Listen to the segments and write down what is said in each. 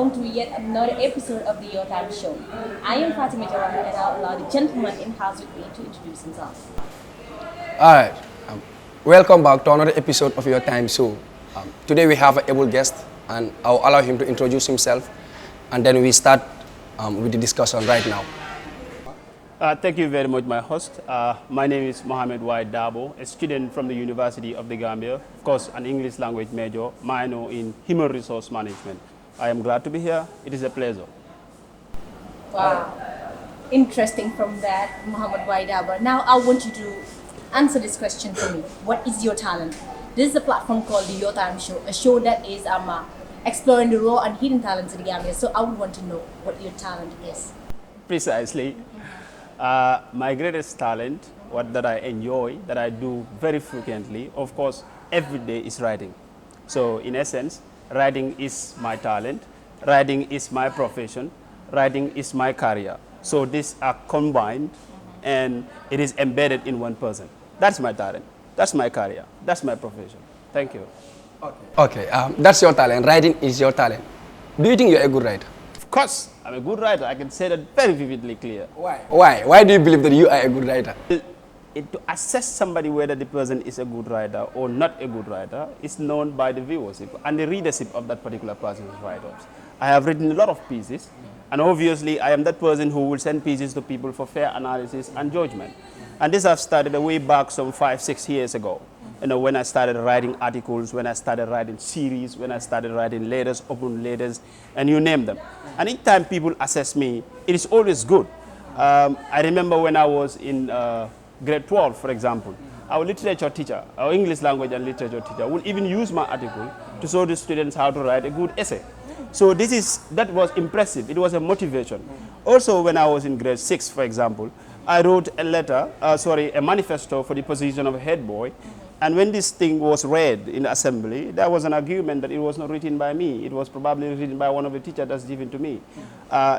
welcome to yet another episode of the YourTime show. I am Fatima Jawahar and I'll allow the gentleman in house with me to introduce himself. Alright, welcome back to another episode of Your Time show. Today we have an able guest and I'll allow him to introduce himself and then we start with the discussion right now. Thank you very much, my host. My name is Muhammed Darboe, a student from the University of the Gambia, of course an English language major, minor in human resource management. I am glad to be here. It is a pleasure. Wow, interesting from that, Muhammad Darboe. Now I want you to answer this question for me. What is your talent? This is a platform called the YourTime show, a show that is exploring the raw and hidden talents in the Gambia. So I would want to know what your talent is. Precisely. My greatest talent, what that I enjoy, that I do very frequently, of course, every day is writing. So in essence, writing is my talent, writing is my profession, writing is my career. So these are combined and it is embedded in one person. That's my talent, that's my career, that's my profession. Thank you. Okay, that's your talent. Writing is your talent. Do you think you're a good writer? Of course, I'm a good writer. I can say that very vividly clear. Why? Why do you believe that you are a good writer? To assess somebody whether the person is a good writer or not a good writer is known by the viewership and the readership of that particular person's write-ups. I have written a lot of pieces, and obviously I am that person who will send pieces to people for fair analysis and judgment. And this has started way back some 5-6 years ago. You know, when I started writing articles, when I started writing series, when I started writing letters, open letters, and you name them. And each time people assess me, it is always good. I remember when I was in grade 12, for example, our literature teacher, our English language and literature teacher, would even use my article to show the students how to write a good essay. So that was impressive. It was a motivation. Also, when I was in grade 6, for example, I wrote a manifesto for the position of a head boy. And when this thing was read in assembly, there was an argument that it was not written by me. It was probably written by one of the teachers that's given to me.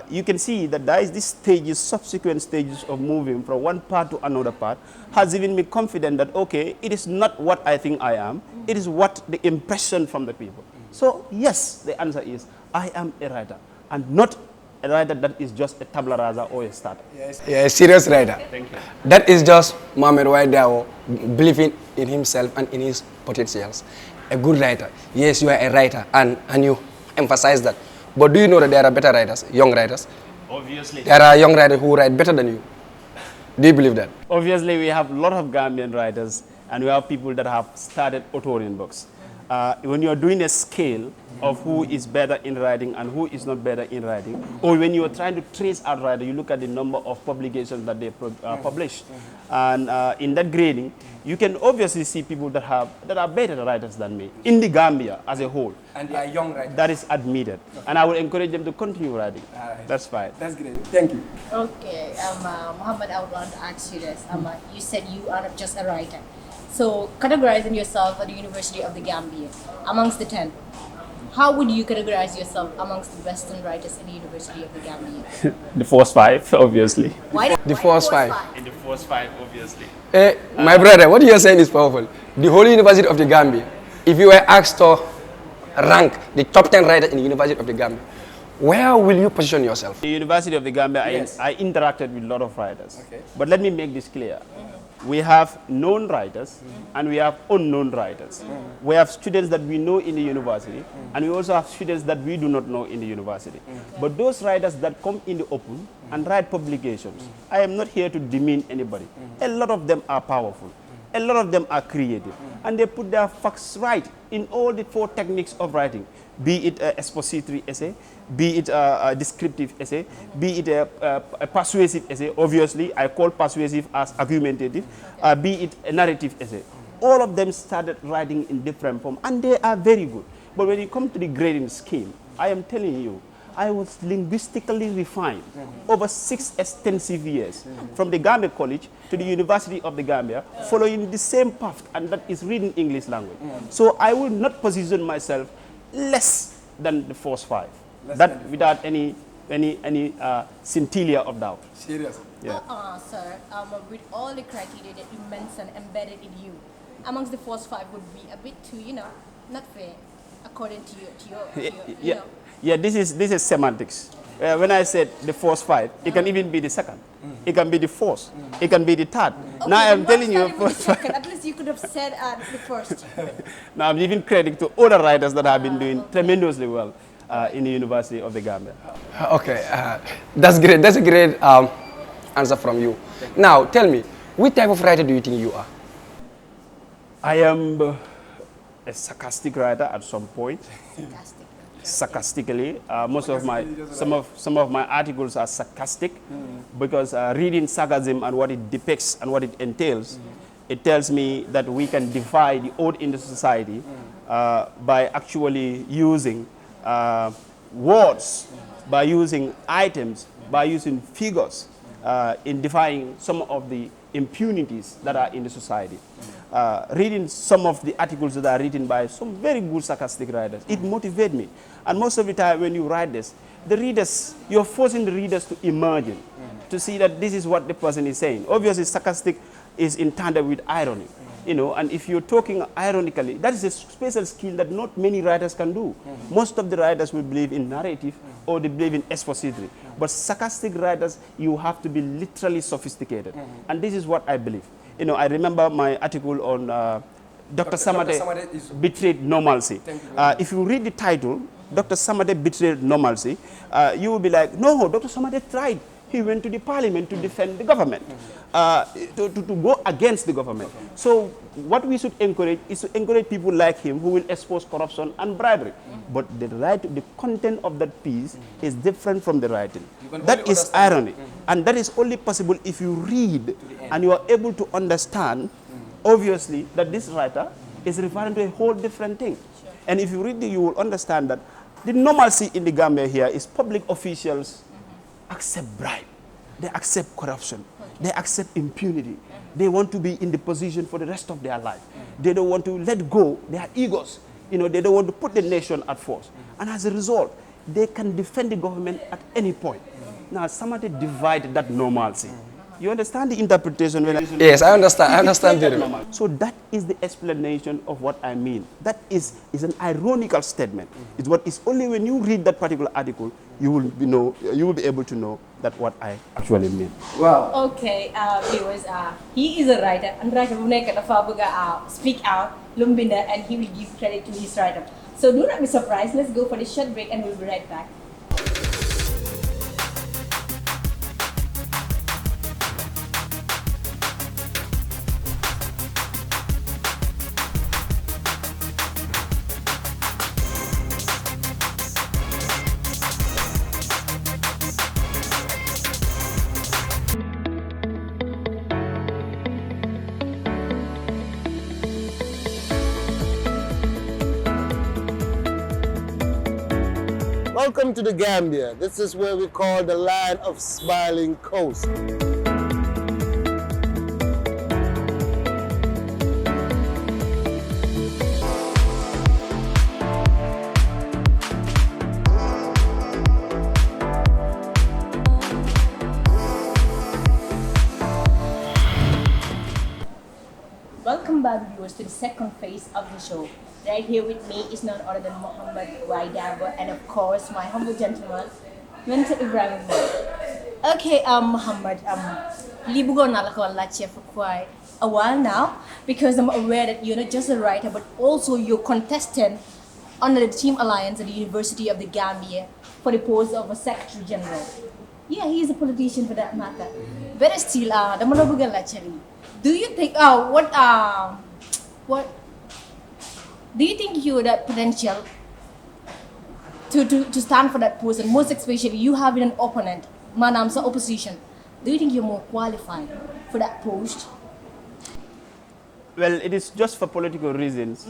You can see that there is this subsequent stages of moving from one part to another part has given me confidence that, okay, it is not what I think I am. It is what the impression from the people. So yes, the answer is I am a writer and not a writer that is just a tabla rasa or a starter. Yes. Yeah, a serious writer. Thank you. That is just Muhammad Darboe believing in himself and in his potentials. A good writer. Yes, you are a writer and you emphasize that. But do you know that there are better writers, young writers? Obviously. There are young writers who write better than you. Do you believe that? Obviously, we have a lot of Gambian writers and we have people that have started authoring books. When you're doing a scale of who is better in writing and who is not better in writing, or when you're trying to trace out writer, you look at the number of publications that they publish. And in that grading, you can obviously see people that are better writers than me in the Gambia as a whole. And they are young writers. That is admitted. And I will encourage them to continue writing. That's fine. That's great. Thank you. Okay, Muhammad, I would want to ask you this. You said you are not just a writer. So, categorizing yourself at the University of the Gambia, amongst the 10, how would you categorize yourself amongst the Western writers in the University of the Gambia? The first 5, obviously. Why The first 5. In the first 5, obviously. My brother, what you are saying is powerful. The whole University of the Gambia, if you were asked to rank the top 10 writers in the University of the Gambia, where will you position yourself? The University of the Gambia, Yes. I interacted with a lot of writers. Okay. But let me make this clear. We have known writers and we have unknown writers. We have students that we know in the university and we also have students that we do not know in the university. But those writers that come in the open and write publications, I am not here to demean anybody. A lot of them are powerful. A lot of them are creative. And they put their facts right in all the 4 techniques of writing. Be it an expository essay, be it a descriptive essay, be it a persuasive essay. Obviously, I call persuasive as argumentative, be it a narrative essay. All of them started writing in different form, and they are very good. But when you come to the grading scheme, I am telling you, I was linguistically refined over 6 extensive years from the Gambia College to the University of the Gambia, following the same path, and that is reading English language. So I will not position myself less than the first 5. That without any scintilla of doubt. Serious? Yeah. Sir, with all the criteria that you mentioned embedded in you, amongst the first 5 would be a bit too, not fair, according to your Yeah, this is semantics. When I said the first fight, it can even be the second. It can be the fourth. It can be the third. Okay, Now I'm telling you, first second. At least you could have said the first. now I'm giving credit to other writers that have been doing tremendously well in the University of the Gambia. Okay, that's great. That's a great answer from you. Now, tell me, which type of writer do you think you are? I am a sarcastic writer at some point. Fantastic. Sarcastically, some of my articles are sarcastic because reading sarcasm and what it depicts and what it entails, it tells me that we can defy the old in the society by actually using words, by using items, by using figures in defying some of the impunities that are in the society. Reading some of the articles that are written by some very good sarcastic writers, it motivates me. And most of the time when you write this, the readers, you're forcing the readers to imagine, to see that this is what the person is saying. Obviously, sarcastic is in tandem with irony, you know, and if you're talking ironically, that is a special skill that not many writers can do. Most of the writers will believe in narrative or they believe in expository. But sarcastic writers, you have to be literally sophisticated. And this is what I believe. You know, I remember my article on Dr. Samade betrayed normalcy. If you read the title, Dr. Samade betrayed normalcy, you will be like, no, Dr. Samade tried. He went to the parliament to defend the government, to go against the government. So what we should encourage is to encourage people like him who will expose corruption and bribery. But the content of that piece is different from the writing. That is irony. And that is only possible if you read and you are able to understand, obviously, that this writer is referring to a whole different thing. Sure. And if you read it, you will understand that the normalcy in the Gambia here is public officials accept bribe, they accept corruption, they accept impunity. They want to be in the position for the rest of their life. They don't want to let go their egos. You know, they don't want to put the nation at force. And as a result, they can defend the government at any point. Now, somebody divide that normalcy. You understand the interpretation? Yes, I understand. I understand very well. So that is the explanation of what I mean. That is an ironical statement. It's what is only when you read that particular article, you will be able to know that what I actually mean. Wow. Okay, viewers, he is a writer, and writer who speak out, Lumbinda, and he will give credit to his writer. So do not be surprised. Let's go for the short break, and we'll be right back. Welcome to the Gambia. This is where we call the land of smiling coast. Welcome back, viewers, to the second phase of the show. Right here with me is none other than Muhammed, Darboe, and of course my humble gentleman, Mr. Ibrahim. Okay, Muhammed, li bëggoon naa la ko laajte for quite a while now, because I'm aware that you're not just a writer, but also you're contestant under the Team Alliance at the University of the Gambia for the post of a Secretary General. Yeah, he is a politician for that matter. But still, dama la bëgg a laajte li. Do you think, what do you think you have that potential to stand for that post, and most especially you having an opponent, manam's opposition? Do you think you're more qualified for that post? Well, it is just for political reasons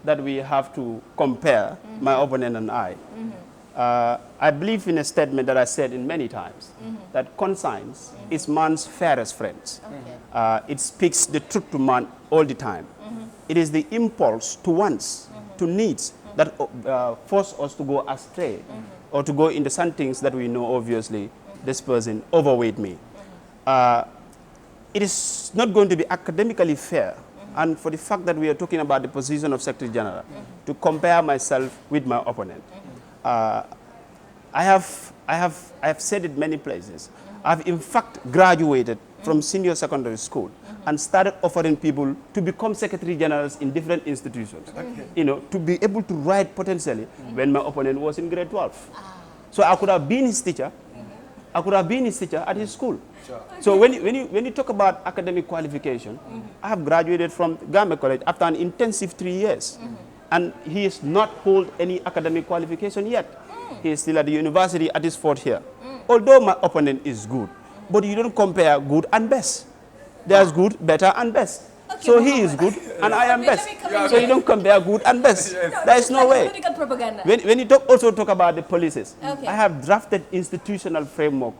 that we have to compare my opponent and I. I believe in a statement that I said in many times, that conscience is man's fairest friend. Okay. It speaks the truth to man all the time. It is the impulse to wants, to needs, that force us to go astray or to go into some things that we know, obviously, this person overweight me. It is not going to be academically fair, and for the fact that we are talking about the position of Secretary General, to compare myself with my opponent. I have said it many places. I've in fact graduated from senior secondary school and started offering people to become secretary generals in different institutions. You know, to be able to write potentially when my opponent was in grade 12. So I could have been his teacher. I could have been his teacher at his school. So when you talk about academic qualification, I have graduated from Gambia College after an intensive 3 years. And he is not hold any academic qualification yet. He is still at the university at his fourth year. Although my opponent is good, but you don't compare good and best. There's good, better, and best. Okay, so he is good and I am best. So you don't compare good and best. There is no way. Propaganda. When you also talk about the policies, I have drafted institutional framework,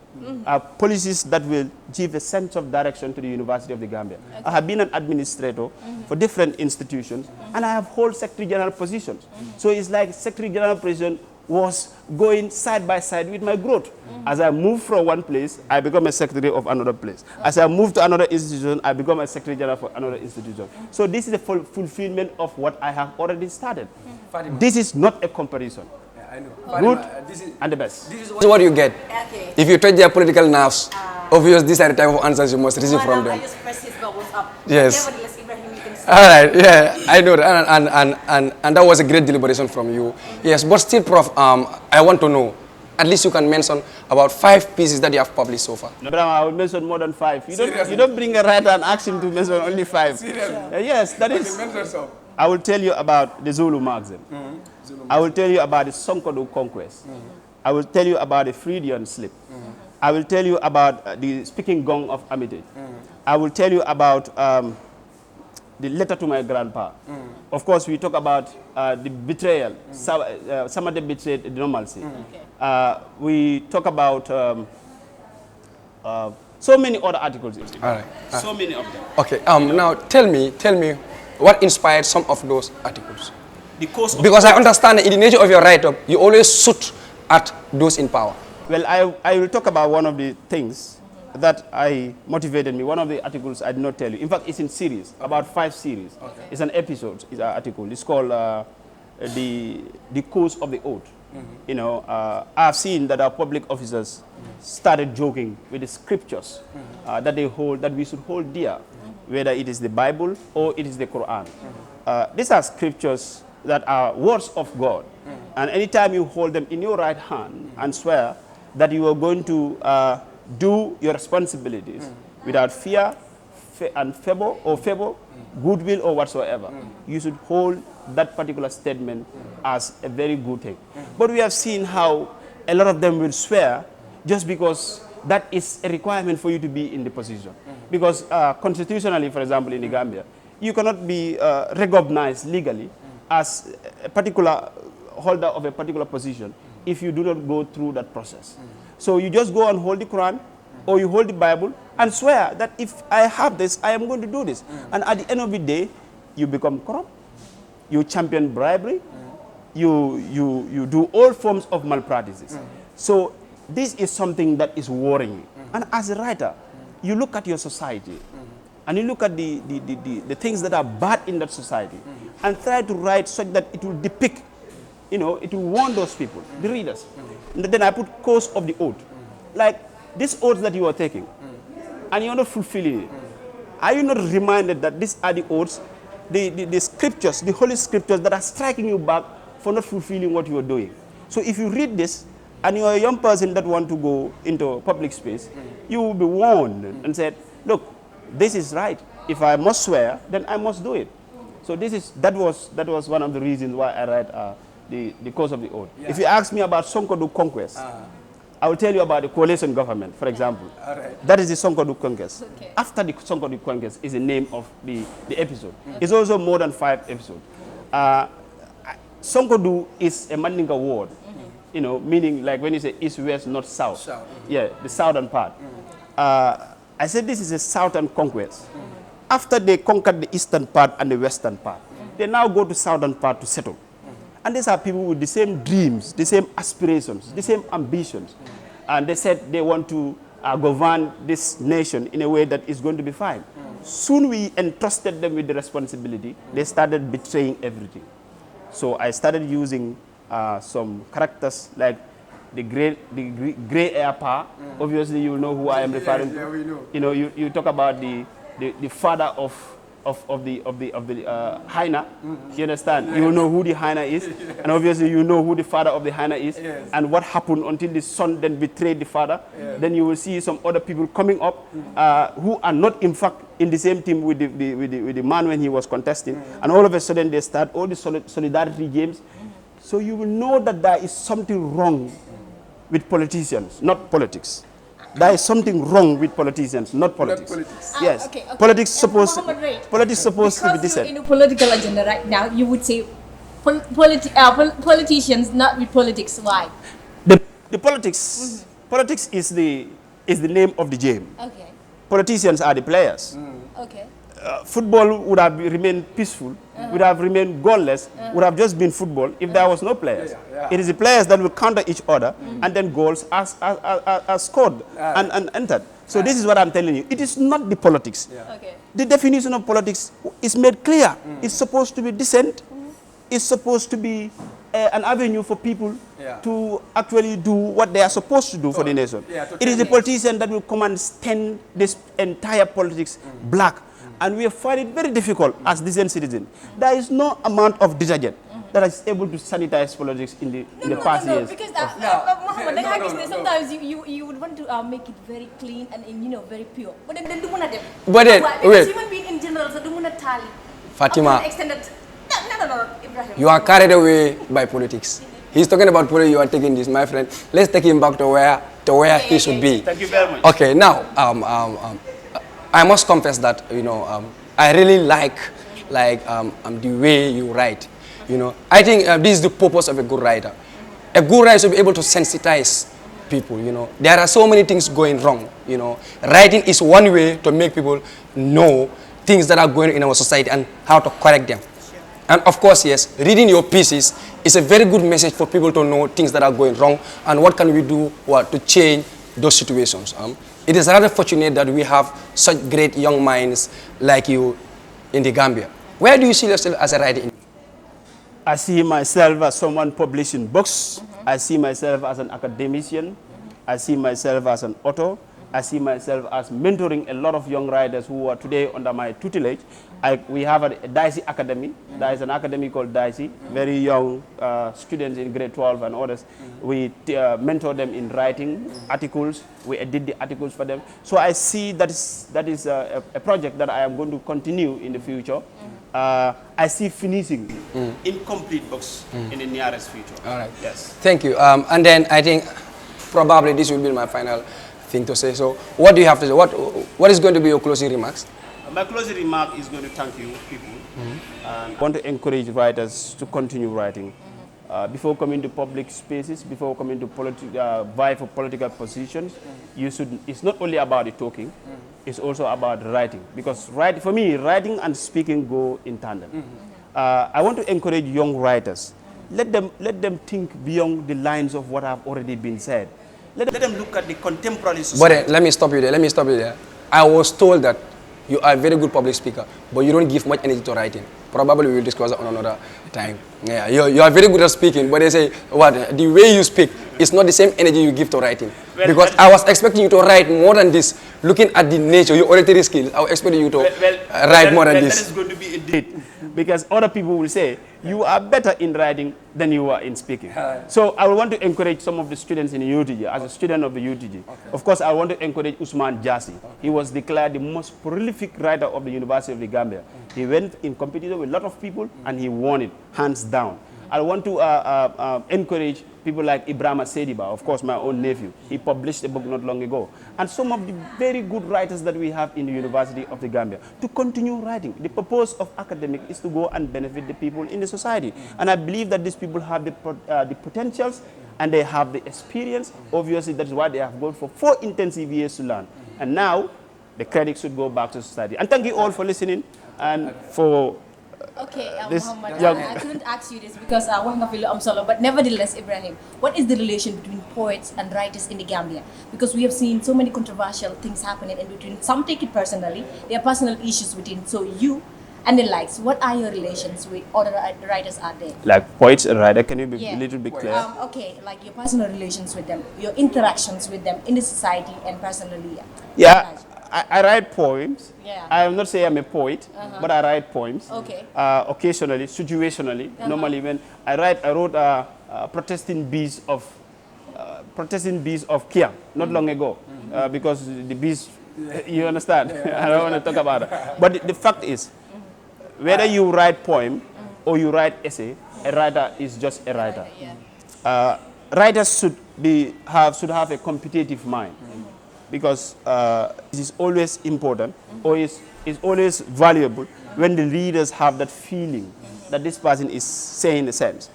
policies that will give a sense of direction to the University of the Gambia. I have been an administrator for different institutions, and I have hold secretary general positions. So it's like secretary general position was going side by side with my growth. As I move from one place, I become a secretary of another place. As I move to another institution, I become a secretary general for another institution. So this is a fulfillment of what I have already started. This is not a comparison. I know. Good and the best. This is what you get. Okay. If you touch their political nerves, obviously these are the type of answers you must receive from them. I just press his bubbles up. Yes. Nevertheless, Ibrahim, you can stay. All right, yeah, I know that, and that was a great deliberation from you. Yes, but still, Prof, I want to know, at least you can mention about 5 pieces that you have published so far. No, I will mention more than 5. You don't bring a writer and ask him to mention only 5. Yes, that is. I will tell you about the Zulu magazine. I will tell you about the Sonkodo conquest. I will tell you about the Freudian slip. I will tell you about the speaking gong of Armitage. I will tell you about the letter to my grandpa. Of course, we talk about the betrayal. Somebody betrayed the normalcy. We talk about so many other articles. All right. So many of them. Okay. Now tell me, what inspired some of those articles? Because I understand that in the nature of your write-up, you always shoot at those in power. Well, I will talk about one of the things that motivated me. One of the articles I did not tell you. In fact, it's in series, about 5 series. Okay. It's an episode, it's an article. It's called the Cause of the Oath. You know, I've seen that our public officers started joking with the scriptures that they hold, that we should hold dear, whether it is the Bible or it is the Quran. These are scriptures that are words of God. And anytime you hold them in your right hand and swear that you are going to do your responsibilities without fear and favor, goodwill or whatsoever, you should hold that particular statement as a very good thing. But we have seen how a lot of them will swear just because that is a requirement for you to be in the position. Because constitutionally, for example, in the Gambia, you cannot be recognized legally as a particular holder of a particular position if you do not go through that process. So you just go and hold the Quran or you hold the Bible and swear that if I have this, I am going to do this. And at the end of the day, you become corrupt, you champion bribery, you do all forms of malpractices. So this is something that is worrying me. And as a writer, you look at your society and you look at the things that are bad in that society and try to write such that it will depict, you know, it will warn those people, the readers. And then I put cause of the oath. Like this oath that you are taking and you are not fulfilling it. Are you not reminded that these are the oaths, the scriptures, the holy scriptures that are striking you back for not fulfilling what you are doing? So if you read this and you are a young person that want to go into public space, you will be warned and said, look, this is right. If I must swear, then I must do it. So that was one of the reasons why I write the cause of the oath. Yeah. If you ask me about Sonkodu conquest, I will tell you about the coalition government, for example. That is the Sonkodu conquest. Okay. After the Sonkodu conquest is the name of the episode. It's also more than 5 episodes. Sonkodu is a Mandinka word, you know, meaning like when you say east, west, north, south. Yeah, the southern part. I said this is a southern conquest. After they conquered the eastern part and the western part, they now go to southern part to settle. And these are people with the same dreams, the same aspirations, the same ambitions. And they said they want to govern this nation in a way that is going to be fine. Soon we entrusted them with the responsibility. They started betraying everything. So I started using some characters like gray air power. Obviously, you will know who I am referring to. we know. You know, you talk about the father of the hyena. You understand? You will know who the hyena is, and obviously you know who the father of the hyena is, and what happened until the son then betrayed the father. Then you will see some other people coming up who are not in fact in the same team with the man when he was contesting, and all of a sudden they start all the solidarity games. So you will know that there is something wrong with politicians, not politics. There is something wrong with politicians, not politics. Yes, okay. politics supposed Muhammad, wait. to be Because decent. you're in a political agenda right now, you would say politicians not with politics. Why? The politics, politics is the name of the game. Okay. Politicians are the players. Okay. Football would have remained peaceful, would have remained goalless, would have just been football if there was no players. It is the players that will counter each other, and then goals are scored and entered. So this is what I'm telling you. It is not the politics. Okay. The definition of politics is made clear. It's supposed to be decent. It's supposed to be an avenue for people to actually do what they are supposed to do for the nation. It is the politician that will come and stand this entire politics black. And we find it very difficult as decent citizens. There is no amount of detergent that is able to sanitize politics in the past years. Because Muhammad, sometimes you would want to make it very clean and very pure. But then do not. But then, because human being in general, so do not tally. Fatima, Extended. No, Ibrahim. you are carried away by politics. He's talking about politics, you are taking this, my friend. Let's take him back to where he should be. Thank you very much. Okay, now, I must confess that, I really like the way you write. I think this is the purpose of a good writer. A good writer should be able to sensitize people, There are so many things going wrong, Writing is one way to make people know things that are going on in our society and how to correct them. And of course, yes, reading your pieces is a very good message for people to know things that are going wrong and what can we do to change those situations. It is rather fortunate that we have such great young minds like you in the Gambia. Where do you see yourself as a writer? I see myself as someone publishing books. I see myself as an academician. I see myself as an author. I see myself as mentoring a lot of young writers who are today under my tutelage. We have a Dicey Academy. There is an academy called Dicey. Very young students in grade 12 and others. We mentor them in writing articles. We edit the articles for them. So I see that is a project that I am going to continue in the future. I see finishing incomplete books in the nearest future. All right. Yes. Thank you. And then I think probably this will be my final thing to say. So what do you have to say? What is going to be your closing remarks? My closing remark is going to thank you, people. And I want to encourage writers to continue writing. Before coming to public spaces, before coming to vie for political positions, it's not only about the talking, it's also about writing. Because for me, writing and speaking go in tandem. I want to encourage young writers. Let them think beyond the lines of what have already been said. Let them look at the contemporary society. But let me stop you there. I was told that you are a very good public speaker, but you don't give much energy to writing. Probably we will discuss that on another time. Yeah, you are very good at speaking, but they say, the way you speak is not the same energy you give to writing. Because I was expecting you to write more than this. Looking at the nature, your oratory skills, I was expecting you to write more than this. That is going to be a date. Because other people will say, you are better in writing than you are in speaking. So I want to encourage some of the students in the UTG, as a student of the UTG. Of course, I want to encourage Usman Jassi. He was declared the most prolific writer of the University of the Gambia. He went in competition with a lot of people and he won it, hands down. I want to encourage people like Ibrahima Sediba, of course, my own nephew. He published a book not long ago. And some of the very good writers that we have in the University of the Gambia to continue writing. The purpose of academic is to go and benefit the people in the society. And I believe that these people have the potentials and they have the experience. Obviously, that's why they have gone for 4 intensive years to learn. And now, the credit should go back to society. And thank you all for listening and for Okay, this Muhammad, young... I couldn't ask you this because I'm solo, but nevertheless, Ibrahim, what is the relation between poets and writers in the Gambia? Because we have seen so many controversial things happening in between. Some take it personally, there are personal issues within. So you and the likes. What are your relations with other writers out there? Like poets and writer, can you be a little bit clear? Okay, like your personal relations with them, your interactions with them in the society and personally. Yeah, I write poems. Yeah. I am not saying I'm a poet, but I write poems. Okay. Occasionally, situationally. Normally, when I wrote protesting bees of Kia not long ago, because the bees, you understand. I don't want to talk about it. But the fact is, whether you write poem or you write essay, a writer is just a writer. Writers should have a competitive mind, because it is always important, or is always valuable when the readers have that feeling that this person is saying a sense.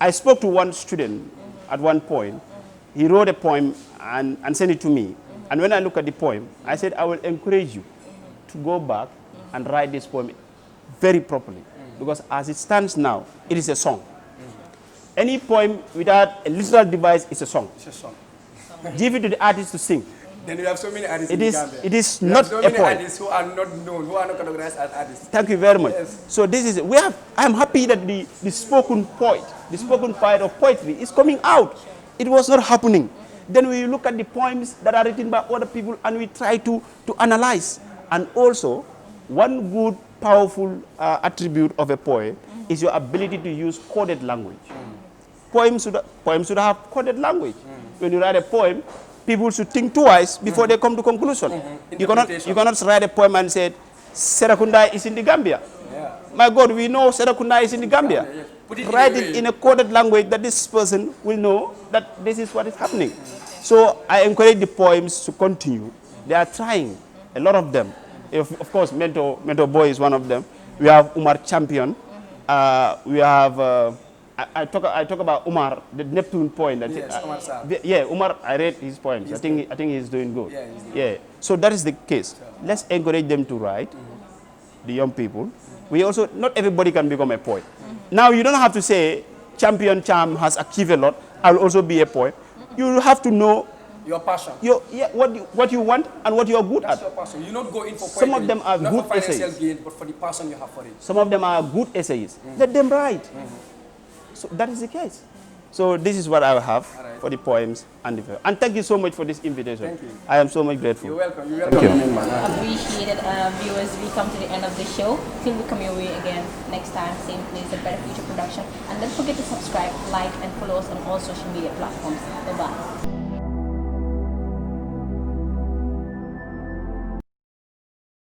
I spoke to one student at one point. He wrote a poem and sent it to me. And when I look at the poem, I said, I will encourage you to go back and write this poem very properly. Because as it stands now, it is a song. Any poem without a literal device is a song. It's a song. Give it to the artist to sing. Then you have so many artists It in is, Gambia. it is You not have so a many poem. artists who are not known, who are not categorized as artists. Thank you very much. Yes. So this is, I am happy that the spoken poet, the spoken poet of poetry is coming out. It was not happening. Then we look at the poems that are written by other people and we try to analyze. And also, one good, powerful attribute of a poet is your ability to use coded language. Poems should have coded language. When you write a poem, people should think twice before they come to conclusion. You cannot write a poem and say, Serakunda is in the Gambia. Yeah. My God, we know Serakunda is in the Gambia. Yes. Write it in a coded language that this person will know that this is what is happening. So I encourage the poems to continue. They are trying, a lot of them. Of course, Mentor Boy is one of them. We have Umar Champion. We have, I talk about Umar, the Neptune poem. Yes, Umar Saab. Yeah, Umar, I read his poems. I think he's doing good. Yeah, he's doing Yeah. So that is the case. Let's encourage them to write, the young people. We also, not everybody can become a poet. Now, you don't have to say, Champion Cham has achieved a lot, I'll also be a poet. You have to know Your passion. what you want and what you are good That's at. your passion. You not go in for poetry. Some of them are not good for financial essayists. gain, but for the passion you have for it. Some of them are good essayists. Let them write. So that is the case. So this is what I have for the poems and the and thank you so much for this invitation. Thank you. I am so much grateful. You're welcome. You're Thank welcome. you. Appreciated viewers, we come to the end of the show. Till we come your way again next time, same place at Better Future Production. And don't forget to subscribe, like, and follow us on all social media platforms. Bye-bye.